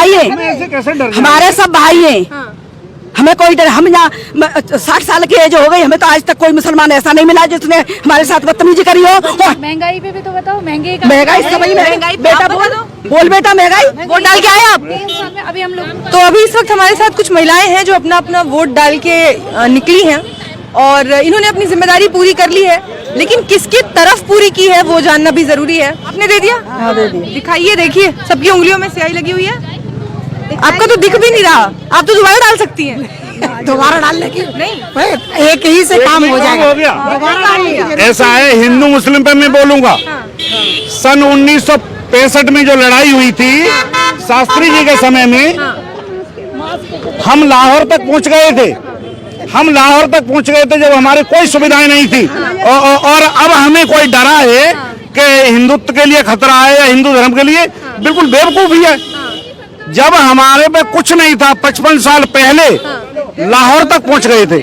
भाई हैं, हमारे सब भाई हैं। हमें कोई डर, हम यहाँ 60 साल की एज हो गई, हमें तो आज तक कोई मुसलमान ऐसा नहीं मिला जिसने हमारे साथ बदतमीजी करी हो। महंगाई पे भी तो बताओ, महंगाई बेटा बोल बेटा, महंगाई वोट डाल के आए आप? अभी हम लोग तो अभी इस वक्त हमारे साथ कुछ महिलाएं हैं जो अपना अपना वोट डाल के निकली हैं और इन्होंने अपनी जिम्मेदारी पूरी कर ली है, लेकिन किसकी तरफ पूरी की है वो जानना भी जरूरी है। आपने दे दिया? हाँ दे दिया। दिखाइए, देखिए सबकी उंगलियों में स्याही लगी हुई है, आपका तो दिख भी नहीं रहा, आप तो दोबारा डाल सकती हैं। दोबारा डालने की नहीं, एक ही से काम हो जाएगा। ऐसा है, हिंदू मुस्लिम पे मैं बोलूंगा। सन 1965 में जो लड़ाई हुई थी शास्त्री जी के समय में, हम लाहौर तक पहुंच गए थे। हम लाहौर तक पहुंच गए थे जब हमारे कोई सुविधाएं नहीं थी, और अब हमें कोई डरा है कि हिंदुत्व के लिए खतरा है या हिंदू धर्म के लिए, बिल्कुल बेवकूफी है। जब हमारे पे कुछ नहीं था 55 साल पहले लाहौर तक पहुंच गए थे,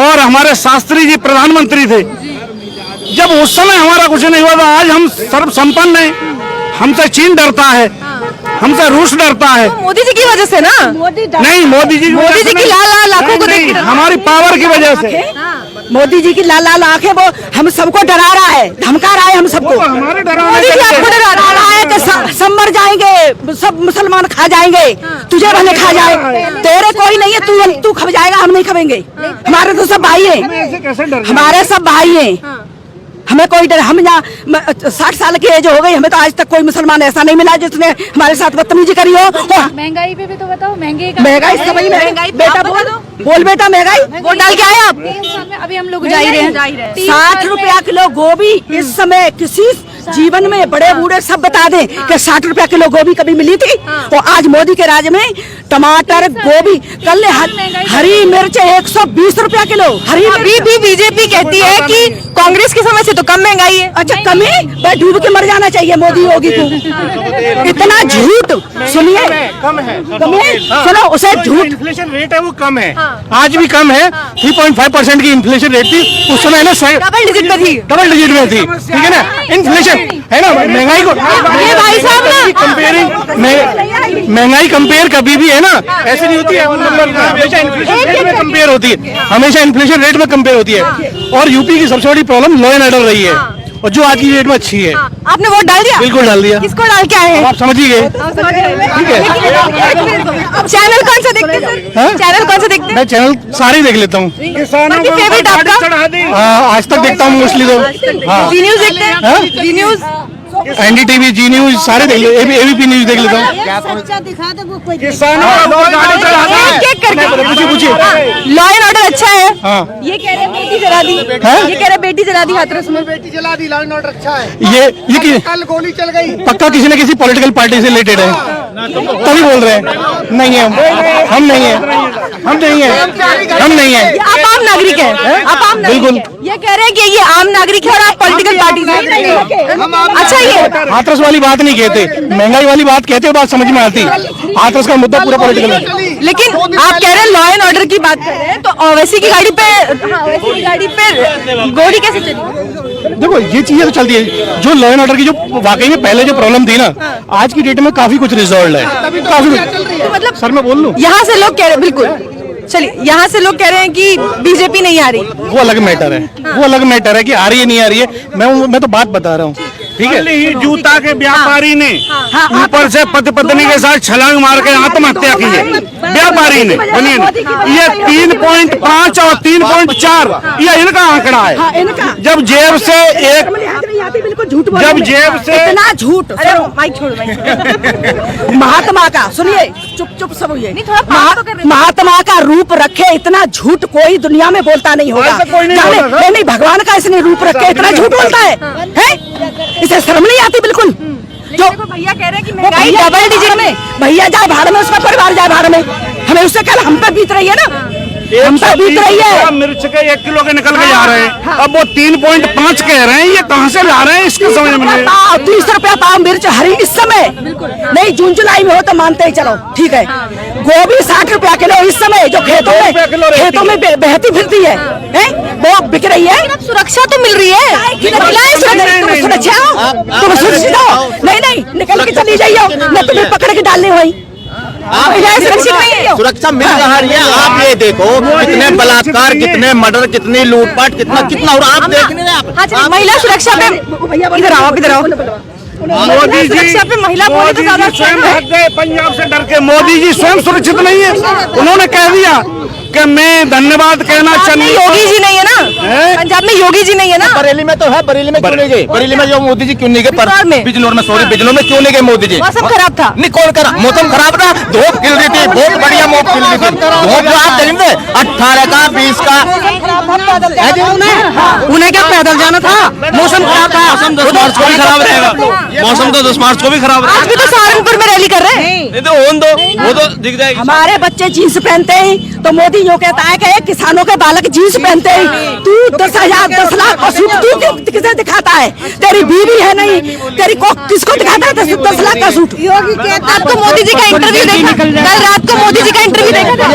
और हमारे शास्त्री जी प्रधानमंत्री थे। जब उस समय हमारा कुछ नहीं हुआ था, आज हम सर्व संपन्न हैं। हमसे चीन डरता है, हमसे रूस डरता है। मोदी जी की वजह से ना? नहीं, मोदी जी की लाल आंखों को देख, हमारी पावर की वजह से। मोदी जी की लाल लाल आंखें, वो हम सबको डरा रहा है, धमका रहा है हम सबको। हमारे डरा रहा है कि सब मर जाएंगे, सब मुसलमान खा जाएंगे, तुझे भले खा जाए, तेरे कोई नहीं है, तू खा जाएगा, हम नहीं खाएंगे। हमारे तो सब भाई हैं, हमारे सब भाई हैं। हमें कोई डर, हम यहाँ 60 साल की एज हो गई, हमें तो आज तक कोई मुसलमान ऐसा नहीं मिला जिसने हमारे साथ बदतमीजी करी हो। महंगाई पे भी तो बताओ, महंगाई बेटा बोल बेटा, महंगाई वोट डाल के आए आप? अभी हम लोग जा ही रहे हैं। 60 रुपया किलो गोभी इस समय किसी जीवन में बड़े बूढ़े सब बता दें कि 60 रुपया किलो गोभी कभी मिली थी? और आज मोदी के राज में टमाटर, गोभी, कल हरी मिर्च 120 रुपया किलो। अभी भी बीजेपी कहती है कि कांग्रेस के समय से तो कम महंगाई है। अच्छा कम है? भाई डूब के मर जाना चाहिए मोदी योगी को। इतना झूठ, सुनिए कम है। सुनो उसे झूठ, इन्फ्लेशन रेट है वो कम है, आज भी कम है। 3.5% की इन्फ्लेशन रेट थी उस समय ना, डबल डिजिट में थी, ठीक है ना। इन्फ्लेशन है ना, महंगाई को ये भाई साहब ना कंपेयरिंग, महंगाई कंपेयर कभी भी है ना ऐसे नहीं होती है, हमेशा इन्फ्लेशन रेट में कंपेयर होती है, हमेशा इन्फ्लेशन रेट में कंपेयर होती है। और यूपी की सबसे बड़ी प्रॉब्लम लॉ एंड ऑर्डर रही है, और जो आज की डेट में अच्छी है। आपने वोट डाल दिया? बिल्कुल डाल दिया। किसको डाल के आए हैं? आप समझ ही गए। ठीक है। चैनल कौन सा देखते हैं? चैनल कौन सा देखते हैं? मैं चैनल सारे देख लेता हूँ। फेवरेट आपका? आज तक देखता हूँ मोस्टली तो। जी न्यूज देखते हैं? जी न्यूज, NDTV, जी न्यूज सारे देख लेता हूँ, ABP न्यूज देख लेता हूँ। पूछिए। लॉ एंड ऑर्डर अच्छा है? ये कह रहे बेटी जला दी, ये कह रहे बेटी जला दी, हाथरस में बेटी जला दी, लॉ एंड ऑर्डर अच्छा है। ये कल गोली चल गई, पक्का किसी न किसी पॉलिटिकल पार्टी से रिलेटेड है, तभी बोल रहे हैं। नहीं है, हम नहीं है, हम नहीं है। आप आम नागरिक हैं? आप आम बिल्कुल। ये कह रहे हैं कि ये आम नागरिक है और आप पॉलिटिकल पार्टी से। अच्छा, ये हाथरस वाली बात नहीं कहते, महंगाई वाली बात कहते हो, बात समझ में आती। हाथरस का मुद्दा पूरा पॉलिटिकल है। लेकिन आप कह रहे हैं लॉ एंड ऑर्डर की बात कर रहे हैं, तो ओवैसी की गाड़ी पे गोली कैसे चली? देखो ये चीजें तो चलती है, जो लॉ एंड ऑर्डर की जो वाकई में पहले जो प्रॉब्लम थी ना, आज की डेट में काफी कुछ रिजॉल्व है, काफी कुछ। मतलब सर मैं बोल लूं, यहाँ से लोग कह रहे, बिल्कुल चलिए, यहाँ से लोग कह रहे हैं कि बीजेपी नहीं आ रही, वो अलग मैटर है। वो अलग मैटर है कि आ रही है नहीं आ रही है। मैं तो बात बता रहा हूँ, ठीक है। जूता के व्यापारी ने ऊपर से पति पत्नी के साथ छलांग मार के आत्महत्या की है, व्यापारी ने। ये 3.5 और 3.4 ये इनका आंकड़ा है। जब जेब से एक, जब जेब से इतना झूठ, महात्मा का सुनिए, चुप सब हुई, महात्मा का रूप रखे इतना झूठ कोई दुनिया में बोलता नहीं होगा। नहीं, भगवान का इसने रूप रखे इतना झूठ बोलता है? इसे शर्म नहीं आती बिल्कुल? जो भैया कह रहे हैं कि महंगाई डबल डिजिट में, भैया जाए भाड़ में, उसका परिवार जाए भाड़ में, हमें उससे कल हम पे बीत रही है ना, हम पे बीत रही है। मिर्च के 1 किलो के निकल के जा रहे हैं, अब वो 3.5 कह रहे हैं, ये कहाँ से ला रहे हैं इसके समझ में नहीं। 30 रुपया पाव मिर्च हरी इस समय, नहीं जून जुलाई में हो तो मानते ही चलो, ठीक है। गोभी 60 रुपया किलो इस समय, जो खेतों में बहती फिरती है, वो बिक रही है। सुरक्षा तो मिल रही है, सुरक्षा तुम सुरक्षित हो? नहीं निकल के के चली जाइयो, मैं तुम्हें पकड़ के डालने हुई। महिलाएं सुरक्षित नहीं है। सुरक्षा मिल रहा है। आप ये देखो कितने बलात्कार, कितने मर्डर, कितनी लूटपाट, कितना और आप देख नहीं रहे। हाँ, महिला सुरक्षा पे इधर आओ, इधर आओ। मोदी जी सुरक्षा पे महिला पुलिस तो ज्यादा स्वयं भाग गए पंजाब से डर के। मोदी जी स्वयं सुरक्षित नहीं है। उन्होंने कह दिया कि मैं धन्यवाद कहना चाहिए। योगी जी नहीं है ना, पंजाब में योगी जी नहीं है ना। बरेली में तो है, बरेली में क्यों नहीं गए? बरेली में जो मोदी जी क्यों नहीं गए? बिजनौर में, सॉरी, बिजनौर में क्यों नहीं गए मोदी जी? मौसम खराब था। नहीं, कौन करा? मौसम खराब था, धूप खिल रही थी, बहुत बढ़िया धूप खिल रही थी। धूप जो आप देखेंगे 18 का 20 का, उन्हें क्या पैदल जाना था? मौसम खराब था। मौसम 10 मार्च को भी खराब रहेगा। मौसम तो 10 मार्च को भी खराब आज भी तो सहारनपुर में रैली कर रहे हैं। नहीं तो होन दो, वो तो दिख जाएगी। हमारे बच्चे जीन्स पहनते हैं तो मोदी यूँ कहता है कि किसानों के बालक जीन्स पहनते हैं। तू 10,000 10 लाख का सूट तू किसे दिखाता है? तेरी बीवी है नहीं, तेरी को किसको दिखाता है 10 लाख का सूट? योगी कहता आपको मोदी जी का इंटरव्यू देखा, कल रात को मोदी जी का इंटरव्यू देखा था।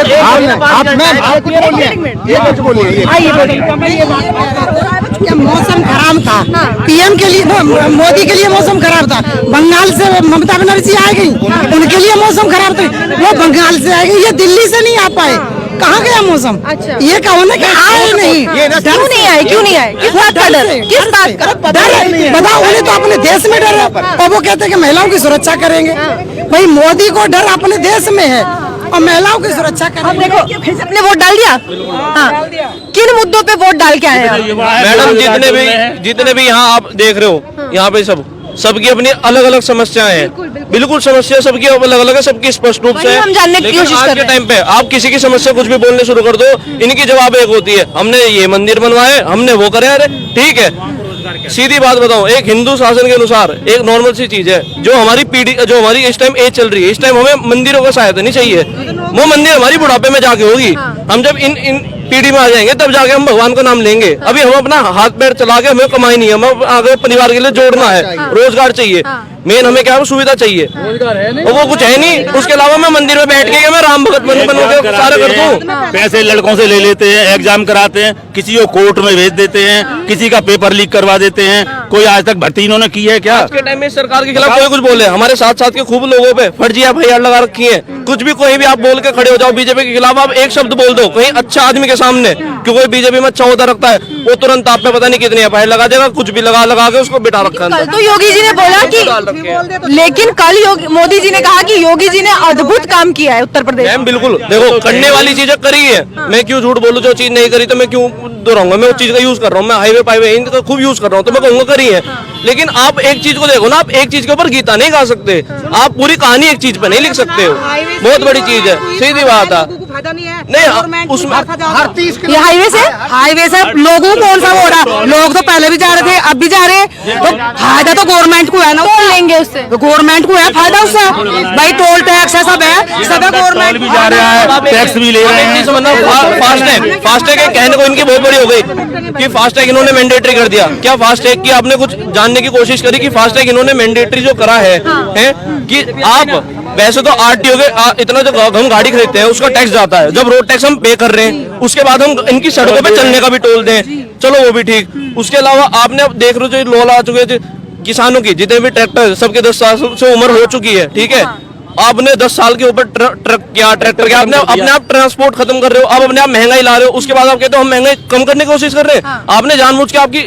मौसम खराब था, पीएम के लिए, मोदी के लिए मौसम खराब था। बंगाल से ममता बनर्जी आ गई, उनके लिए मौसम खराब था। वो बंगाल से आ गई, ये दिल्ली से नहीं आ पाए। कहाँ गया मौसम? अच्छा। ये कहो ना कि आए नहीं। क्यों नहीं आए? क्यों नहीं आए? किस बात का डर? किस बात का डर? बताओ, उन्हें तो अपने देश में डर है और वो कहते हैं कि महिलाओं की सुरक्षा करेंगे। भाई मोदी को डर अपने देश में है और महिलाओं की सुरक्षा करेंगे। देखो, अपने वोट डाल दिया। हाँ, किन मुद्दों पे वोट डाल के आए हैं? मैडम जितने भी यहाँ आप देख रहे हो, यहाँ पे सबकी अपनी अलग अलग समस्याएं हैं। बिल्कुल समस्या सबकी अलग अलग है, सबकी स्पष्ट रूप से है। हम जानने की लेकिन कोशिश कर आज के रहे हैं। टाइम पे आप किसी की समस्या कुछ भी बोलने शुरू कर दो, इनकी जवाब एक होती है, हमने ये मंदिर बनवाए, हमने वो करे। अरे ठीक है, सीधी बात बताऊं, एक हिंदू शासन के अनुसार एक नॉर्मल सी चीज है, जो हमारी पीढ़ी, जो हमारी इस टाइम एज चल रही है, इस टाइम हमें मंदिरों का सहायता नहीं चाहिए। वो मंदिर हमारी बुढ़ापे में जाके होगी। हम जब इन पीढ़ी में आ जाएंगे तब जाके हम भगवान का नाम लेंगे। अभी हम अपना हाथ पैर चला के हमें कमाई नहीं है, हमें आगे परिवार के लिए जोड़ना है, रोजगार चाहिए। मेन हमें क्या है, सुविधा चाहिए, और वो कुछ है नहीं। उसके अलावा मैं मंदिर में बैठ के मैं राम भगत बनू के सारा कर दूं। पैसे लड़कों से ले लेते हैं, एग्जाम कराते हैं, किसी को कोर्ट में भेज देते हैं, किसी का पेपर लीक करवा देते हैं। कोई आज तक भर्ती इन्होंने की है क्या? आज के टाइम में सरकार के खिलाफ कोई कुछ बोले, हमारे साथ साथ के खूब लोगों पे फर्जी FIR लगा रखी है। कुछ भी कोई भी आप बोल के खड़े हो जाओ बीजेपी के खिलाफ, आप एक शब्द बोल दो कहीं अच्छा आदमी के सामने, कि कोई बीजेपी में अच्छा होता रखता है, वो तुरंत आप पे पता नहीं कितनी FIR लगा देगा, कुछ भी लगा के उसको बिठा रखा है। तो योगी जी ने बोला कि, लेकिन कल मोदी जी ने कहा कि योगी जी ने अद्भुत काम किया है उत्तर प्रदेश। मैम बिल्कुल, देखो करने वाली चीजें करी है। मैं क्यों झूठ बोलूं? जो चीज नहीं करी तो मैं क्यों दोहराऊंगा? मैं उस चीज का यूज कर रहा हूँ, मैं हाईवे पाईवे इनका खूब यूज कर रहा हूँ, तो मैं कहूंगा करी है। लेकिन आप एक चीज को देखो ना, आप एक चीज के ऊपर गीता नहीं गा सकते, आप पूरी कहानी एक चीज पे नहीं लिख सकते हो। बहुत बड़ी चीज है, सीधी बात है। नहीं उसमें हर 30 ये हाईवे से लोगों को कौन सा हो रहा? लोग तो पहले भी जा रहे थे, अब भी जा रहे हैं। तो फायदा तो गवर्नमेंट को है ना, कौन लेंगे उससे? तो गवर्नमेंट को है फायदा उससे। भाई टोल टैक्स है, सब है गवर्नमेंट भी जा रहा है, टैक्स भी ले रहे हैं। फास्टैग के कहने को इनकी बहुत बड़ी हो गई कि फास्टैग इन्होंने मैंडेटरी कर दिया। क्या फास्टैग की आपने कुछ जानने की कोशिश करी कि फास्टैग इन्होंने मैंडेटरी जो करा है कि आप वैसे तो RTO के इतना जो हम गाड़ी खरीदते हैं उसका टैक्स जाता है, जब रोड टैक्स हम पे कर रहे हैं उसके बाद हम इनकी सड़कों पे चलने का भी टोल दें, चलो वो भी ठीक। उसके अलावा आपने अब देख रहे हो जो लॉ आ चुके थे किसानों की, जितने भी ट्रैक्टर सबके 10 साल से उम्र हो चुकी है, ठीक है। आपने 10 साल के ऊपर ट्रैक्टर क्या आपने अपने आप ट्रांसपोर्ट खत्म कर रहे हो, आप अपने आप महंगाई ला रहे हो। उसके बाद आप कहते हो हम महंगाई कम करने की कोशिश कर रहे हैं। आपने जानबूझ के आपकी